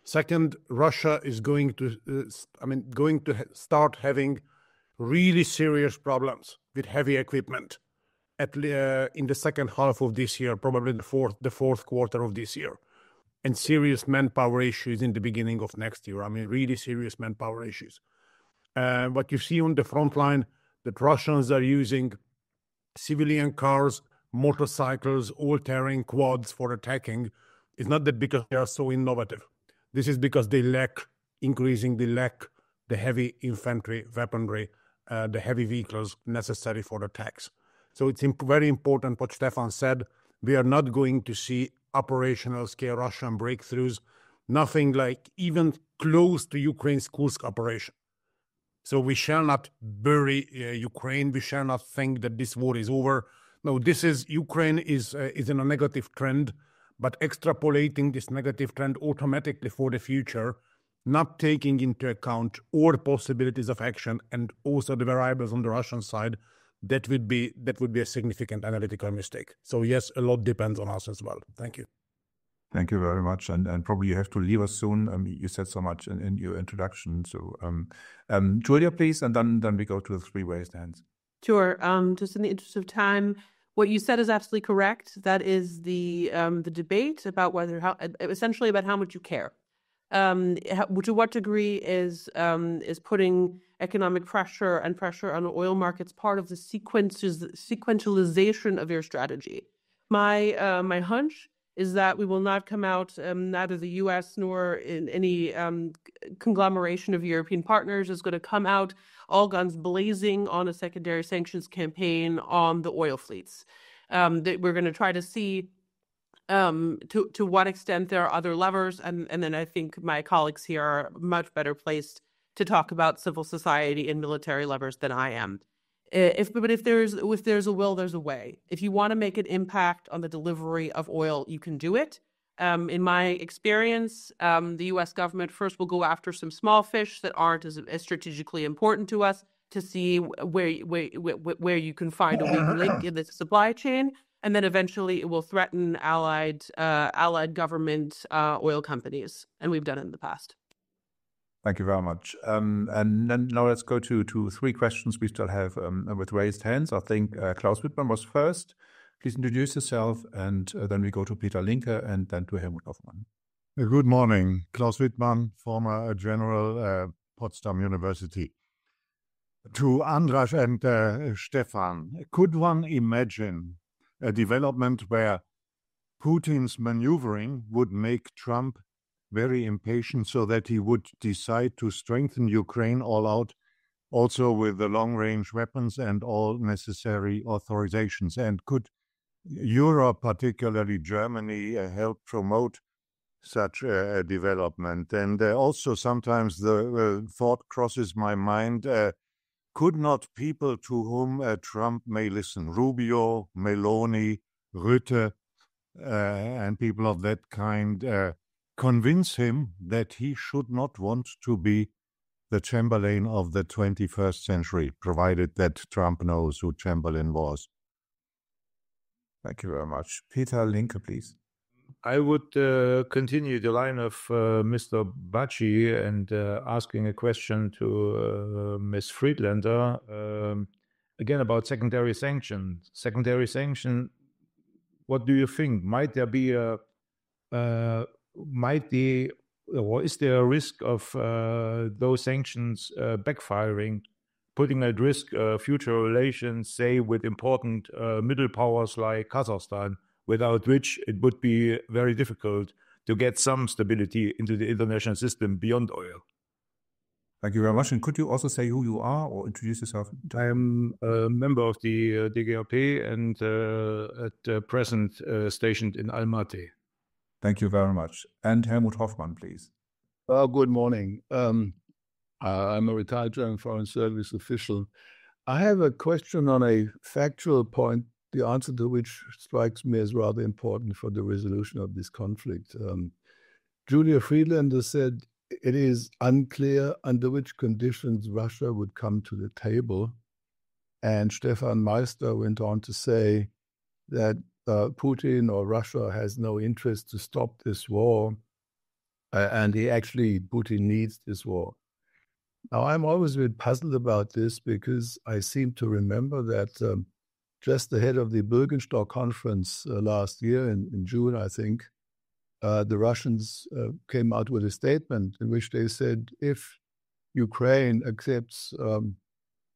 Second, Russia is going to start having really serious problems with heavy equipment in the second half of this year, probably the fourth quarter of this year, and serious manpower issues in the beginning of next year. I mean, really serious manpower issues. What you see on the front line, that Russians are using civilian cars, motorcycles, all-terrain quads for attacking. It's not that because they are so innovative. This is because they increasingly lack the heavy infantry weaponry, the heavy vehicles necessary for attacks. So it's very important what Stefan said. We are not going to see operational scale Russian breakthroughs, nothing like even close to Ukraine's Kursk operation. So we shall not bury Ukraine. We shall not think that this war is over. No, Ukraine is in a negative trend, but extrapolating this negative trend automatically for the future, not taking into account all the possibilities of action and also the variables on the Russian side, that would be a significant analytical mistake. So yes, a lot depends on us as well. Thank you. Thank you very much. And probably you have to leave us soon. You said so much in your introduction. So Julia, please, and then we go to the three raised hands. Sure. Just in the interest of time, what you said is absolutely correct. That is the debate about essentially about how much you care. To what degree is putting economic pressure and pressure on oil markets part of the sequentialization of your strategy? My hunch is that we will not come out, neither the U.S. nor in any conglomeration of European partners is going to come out all guns blazing on a secondary sanctions campaign on the oil fleets. That we're going to try to see to what extent there are other levers, and then I think my colleagues here are much better placed to talk about civil society and military levers than I am. If there's a will, there's a way. If you want to make an impact on the delivery of oil, you can do it. In my experience, the U.S. government first will go after some small fish that aren't as strategically important to us to see where you can find a weak link in the supply chain, and then eventually it will threaten allied government oil companies, and we've done it in the past. Thank you very much. And then now let's go to three questions we still have with raised hands. I think Klaus Wittmann was first. Please introduce yourself, and then we go to Peter Linke and then to Helmut Hoffmann. Good morning. Klaus Wittmann, former general, Potsdam University. To Andras and Stefan, could one imagine a development where Putin's maneuvering would make Trump very impatient so that he would decide to strengthen Ukraine all out, also with the long-range weapons and all necessary authorizations? And could Europe, particularly Germany, help promote such a development? And also sometimes the thought crosses my mind, could not people to whom Trump may listen, Rubio, Meloni, Rutte, and people of that kind, convince him that he should not want to be the Chamberlain of the 21st century, provided that Trump knows who Chamberlain was? Thank you very much. Peter Linke, please. I would continue the line of Mr. Bacci and asking a question to Ms. Friedlander. again about secondary sanction. Secondary sanction. What do you think? Might there be or is there a risk of those sanctions backfiring, putting at risk future relations, say, with important middle powers like Kazakhstan, without which it would be very difficult to get some stability into the international system beyond oil? Thank you very much. And could you also say who you are or introduce yourself? I am a member of the DGRP and at present stationed in Almaty. Thank you very much. And Helmut Hoffmann, please. Good morning. I'm a retired German Foreign Service official. I have a question on a factual point, the answer to which strikes me as rather important for the resolution of this conflict. Julia Friedlander said it is unclear under which conditions Russia would come to the table. And Stefan Meister went on to say that Putin or Russia has no interest to stop this war. And Putin needs this war. Now, I'm always a bit puzzled about this because I seem to remember that just ahead of the Bürgenstock conference last year in June, I think, the Russians came out with a statement in which they said if Ukraine accepts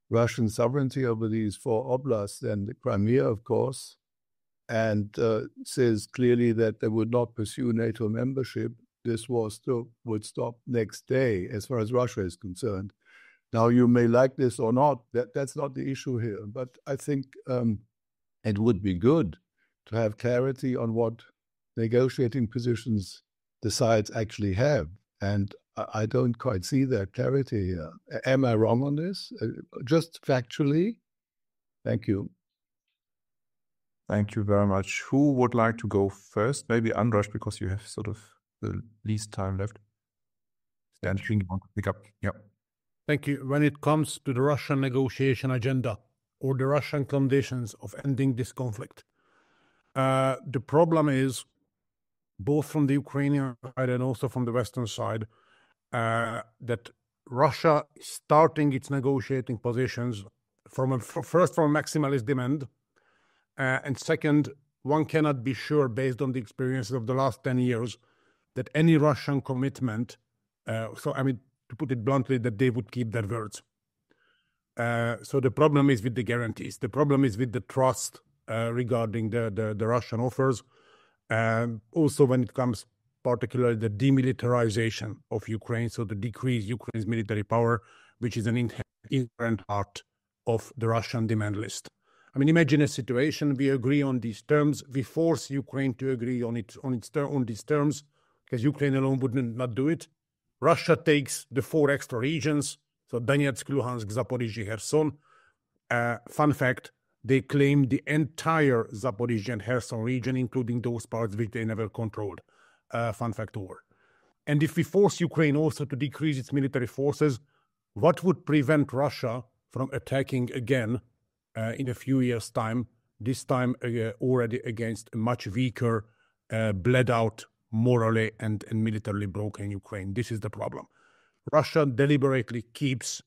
Russian sovereignty over these 4 oblasts, then the Crimea, of course, and says clearly that they would not pursue NATO membership, this war would stop next day, as far as Russia is concerned. Now, you may like this or not, that's not the issue here, but I think it would be good to have clarity on what negotiating positions the sides actually have. And I don't quite see that clarity here. Am I wrong on this? Just factually? Thank you. Thank you very much. Who would like to go first? Maybe Andras, because you have sort of the least time left. Anything you want to pick up? Yeah. Thank you. When it comes to the Russian negotiation agenda or the Russian conditions of ending this conflict, the problem is, both from the Ukrainian side and also from the Western side, that Russia is starting its negotiating positions first from a maximalist demand, and second, one cannot be sure, based on the experiences of the last 10 years, that any Russian commitment, to put it bluntly, that they would keep their words. So the problem is with the guarantees. The problem is with the trust regarding the Russian offers. Also, when it comes particularly the demilitarization of Ukraine, so to decrease Ukraine's military power, which is an inherent part of the Russian demand list. I mean, imagine a situation, we agree on these terms, we force Ukraine to agree on these terms, because Ukraine alone would not do it. Russia takes the 4 extra regions, so Donetsk, Luhansk, Zaporizhzhia, Kherson. Fun fact, they claim the entire Zaporizhzhia and Kherson region, including those parts which they never controlled. Fun fact over. And if we force Ukraine also to decrease its military forces, what would prevent Russia from attacking again in a few years' time, this time already against a much weaker, bled out, morally and militarily broken Ukraine? This is the problem. Russia deliberately keeps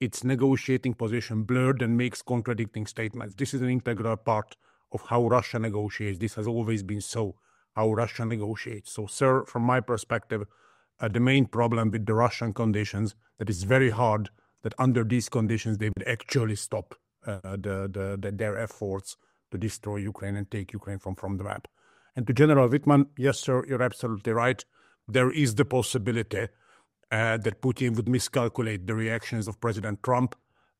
its negotiating position blurred and makes contradicting statements. This is an integral part of how Russia negotiates. This has always been so, how Russia negotiates. So, sir, from my perspective, the main problem with the Russian conditions, that it's very hard that under these conditions they would actually stop their efforts to destroy Ukraine and take Ukraine from the map. And to General Wittmann, yes, sir, you're absolutely right. There is the possibility that Putin would miscalculate the reactions of President Trump,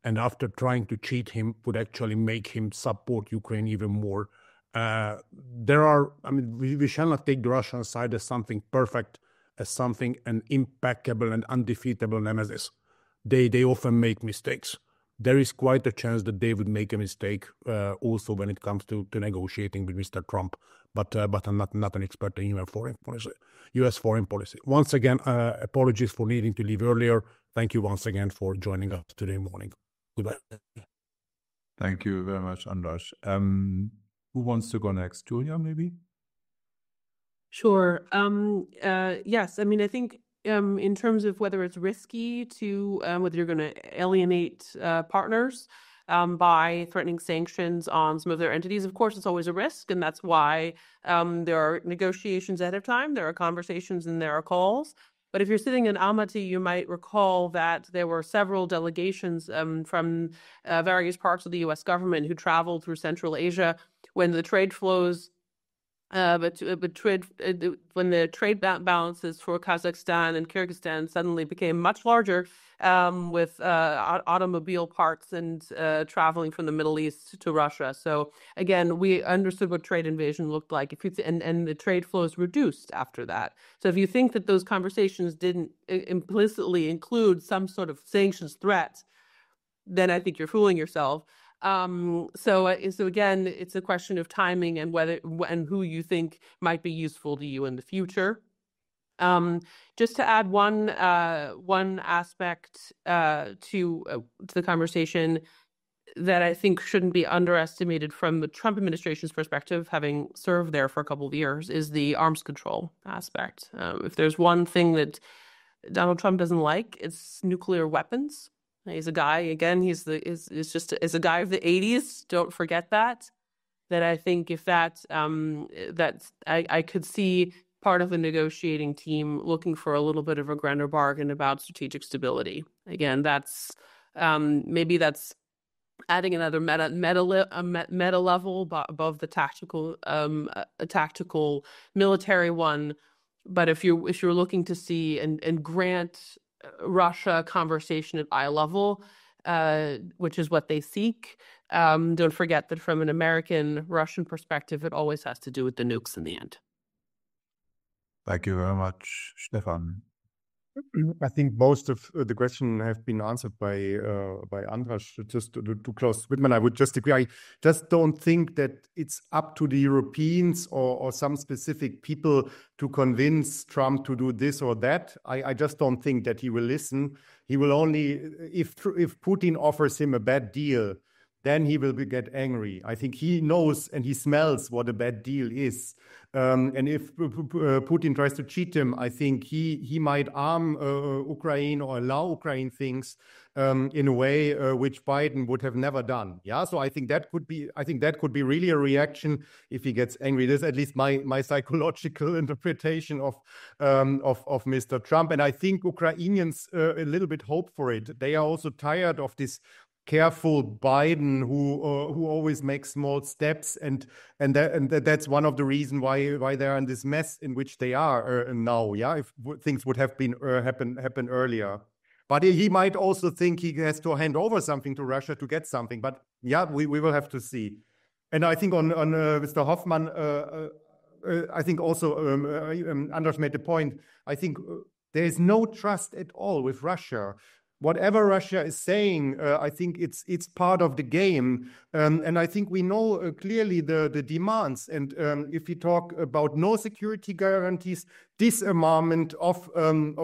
and after trying to cheat him, would actually make him support Ukraine even more. We shall not take the Russian side as something perfect, as something an impeccable and undefeatable nemesis. They often make mistakes. There is quite a chance that they would make a mistake also when it comes to negotiating with Mr. Trump. But I'm not an expert in U.S. foreign policy. Once again, apologies for needing to leave earlier. Thank you once again for joining us today morning. Goodbye. Thank you very much, Andras. Who wants to go next? Julia, maybe? Sure. Yes. I mean, I think in terms of whether it's risky to, whether you're going to alienate partners, by threatening sanctions on some of their entities. Of course, it's always a risk, and that's why there are negotiations ahead of time, there are conversations, and there are calls. But if you're sitting in Almaty, you might recall that there were several delegations from various parts of the U.S. government who traveled through Central Asia when the trade flows, when the trade balances for Kazakhstan and Kyrgyzstan suddenly became much larger, with automobile parts and traveling from the Middle East to Russia. So again, we understood what trade invasion looked like, and the trade flows reduced after that. So if you think that those conversations didn't implicitly include some sort of sanctions threat, then I think you're fooling yourself. So again, it's a question of timing and and who you think might be useful to you in the future. Just to add one aspect to the conversation that I think shouldn't be underestimated from the Trump administration's perspective, having served there for a couple of years, is the arms control aspect. If there's one thing that Donald Trump doesn't like, it's nuclear weapons. He's a guy, again, he's a guy of the 80s. Don't forget that I think if I could see part of the negotiating team looking for a little bit of a grander bargain about strategic stability. Again, maybe that's adding another meta level above the tactical military one. But if you're looking to see and grant Russia a conversation at eye level, which is what they seek, don't forget that from an American-Russian perspective, it always has to do with the nukes in the end. Thank you very much, Stefan. I think most of the questions have been answered by Andras. Just to Klaus Wittmann, I would just agree. I just don't think that it's up to the Europeans or some specific people to convince Trump to do this or that. I just don't think that he will listen. He will only, if Putin offers him a bad deal, then he will get angry. I think he knows and he smells what a bad deal is. And if Putin tries to cheat him, I think he might arm Ukraine or allow Ukraine things in a way which Biden would have never done. Yeah, so I think that could be really a reaction if he gets angry. This is at least my psychological interpretation of Mr. Trump. And I think Ukrainians a little bit hope for it. They are also tired of this careful Biden who always makes small steps, and that's one of the reasons why they are in this mess in which they are now. Yeah, if things would have been happen earlier, but he might also think he has to hand over something to Russia to get something. But yeah, we will have to see. And I think on Mr. Hoffmann, I think also Andras made the point. I think there is no trust at all with Russia. Whatever Russia is saying, I think it's part of the game. And I think we know clearly the demands. And if we talk about no security guarantees, disarmament of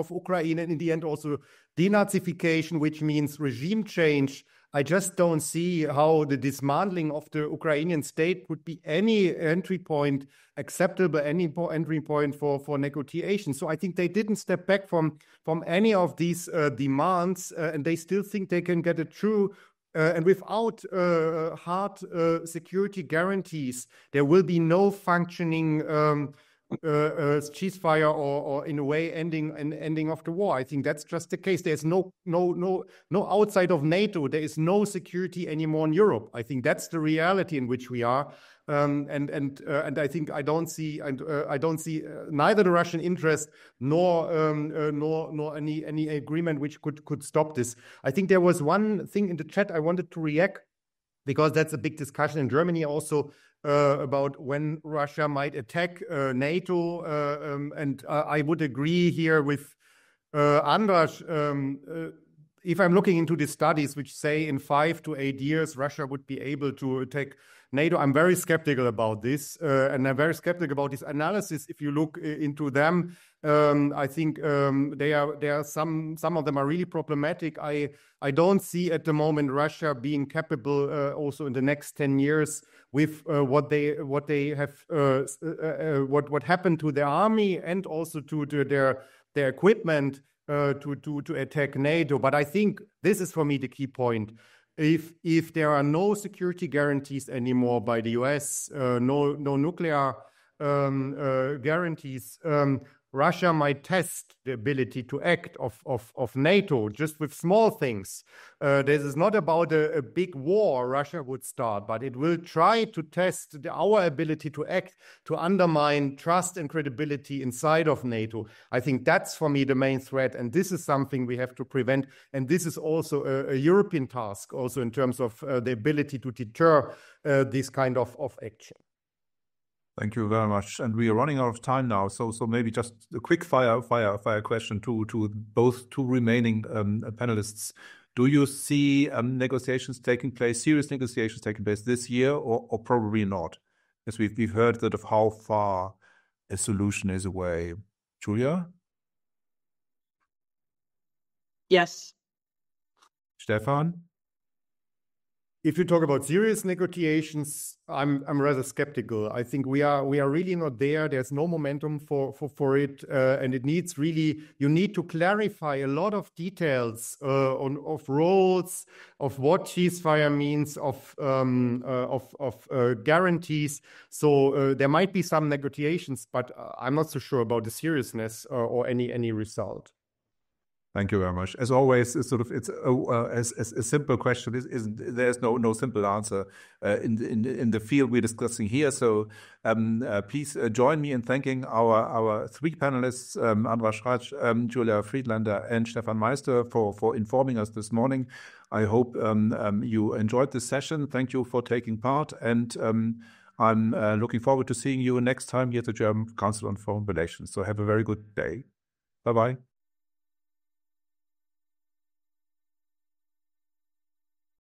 Ukraine, and in the end also denazification, which means regime change, I just don't see how the dismantling of the Ukrainian state would be any entry point acceptable, any entry point for negotiation. So I think they didn't step back from any of these demands, and they still think they can get it through. And without hard security guarantees, there will be no functioning ceasefire or in a way ending of the war. I think that's just the case. There's no outside of NATO. There is no security anymore in Europe. I think that's the reality in which we are. And I think I don't see neither the Russian interest nor any agreement which could stop this. I think there was one thing in the chat I wanted to react, because that's a big discussion in Germany also about when Russia might attack NATO. And I would agree here with Andras. If I'm looking into the studies which say in 5 to 8 years Russia would be able to attack NATO, I'm very skeptical about this, and I'm very skeptical about this analysis. If you look into them, I think they are some of them are really problematic. I don't see at the moment Russia being capable also in the next 10 years with what happened to their army and also to their equipment to attack NATO. But I think this is for me the key point. If there are no security guarantees anymore by the US, no nuclear guarantees, Russia might test the ability to act of NATO just with small things. This is not about a big war Russia would start, but it will try to test our ability to act, to undermine trust and credibility inside of NATO. I think that's, for me, the main threat, and this is something we have to prevent. And this is also a European task, also in terms of the ability to deter this kind of action. Thank you very much. And we are running out of time now. So maybe just a quick fire question to both two remaining panelists. Do you see negotiations taking place, serious negotiations taking place this year, or probably not? As we've heard that of how far a solution is away. Julia? Yes. Stefan? If you talk about serious negotiations, I'm rather skeptical. I think we are really not there. There's no momentum for it, and it needs really, you need to clarify a lot of details of roles, of what ceasefire means, of guarantees. So there might be some negotiations, but I'm not so sure about the seriousness or any result. Thank you very much. As always, it's a simple question. There's no simple answer in the field we're discussing here. So please join me in thanking our three panelists, András Stracz, Julia Friedlander, and Stefan Meister for informing us this morning. I hope you enjoyed this session. Thank you for taking part, and I'm looking forward to seeing you next time here at the German Council on Foreign Relations. So have a very good day. Bye-bye.